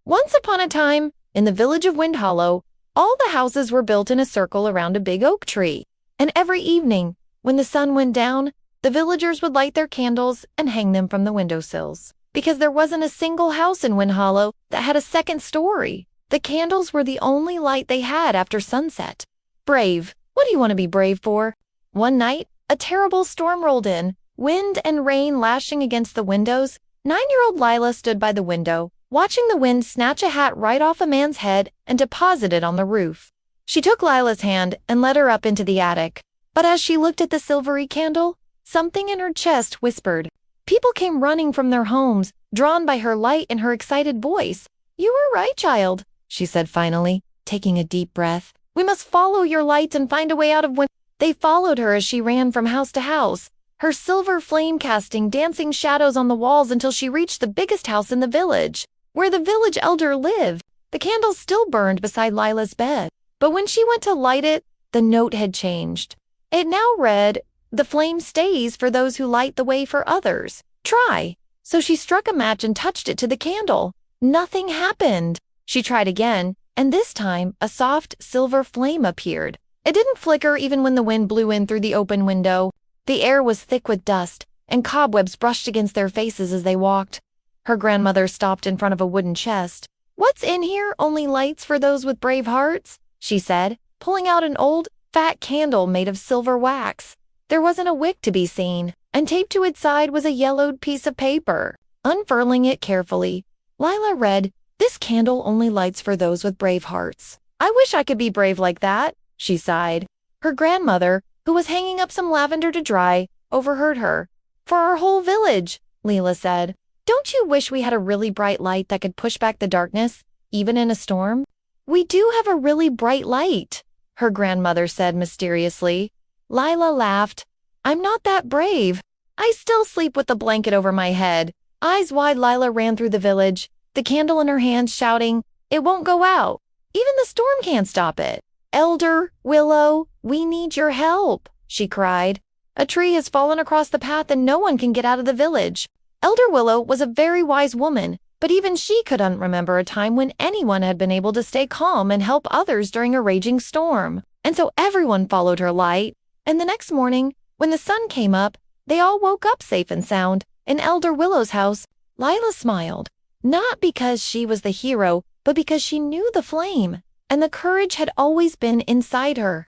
Once upon a time, in the village of Windhollow, all the houses were built in a circle around a big oak tree. And every evening, when the sun went down, the villagers would light their candles and hang them from the windowsills. Because there wasn't a single house in Windhollow that had a second story. The candles were the only light they had after sunset. Brave. What do you want to be brave for? One night, a terrible storm rolled in, wind and rain lashing against the windows. 9-year-old Lila stood by the window, watching the wind snatch a hat right off a man's head and deposit it on the roof. She took Lila's hand and led her up into the attic. But as she looked at the silvery candle, something in her chest whispered. People came running from their homes, drawn by her light and her excited voice. "You were right, child," she said finally, taking a deep breath. "We must follow your lights and find a way out of wind." They followed her as she ran from house to house, her silver flame casting dancing shadows on the walls until she reached the biggest house in the village, where the village elder lived. The candle still burned beside Lila's bed, but when she went to light it, the note had changed. It now read, "The flame stays for those who light the way for others. Try." So she struck a match and touched it to the candle. Nothing happened. She tried again, and this time a soft silver flame appeared. It didn't flicker even when the wind blew in through the open window. The air was thick with dust, and cobwebs brushed against their faces as they walked. Her grandmother stopped in front of a wooden chest. "What's in here? Only lights for those with brave hearts," she said, pulling out an old, fat candle made of silver wax. There wasn't a wick to be seen, and taped to its side was a yellowed piece of paper. Unfurling it carefully, Lila read, "This candle only lights for those with brave hearts." "I wish I could be brave like that," she sighed. Her grandmother, who was hanging up some lavender to dry, overheard her. "For our whole village," Lila said. "Don't you wish we had a really bright light that could push back the darkness, even in a storm?" "We do have a really bright light," her grandmother said mysteriously. Lila laughed. "I'm not that brave. I still sleep with the blanket over my head." Eyes wide, Lila ran through the village, the candle in her hands, shouting, "It won't go out. Even the storm can't stop it. Elder, Willow, we need your help," she cried. "A tree has fallen across the path and no one can get out of the village." Elder Willow was a very wise woman, but even she couldn't remember a time when anyone had been able to stay calm and help others during a raging storm. And so everyone followed her light. And the next morning, when the sun came up, they all woke up safe and sound. In Elder Willow's house, Lila smiled. Not because she was the hero, but because she knew the flame, and the courage had always been inside her.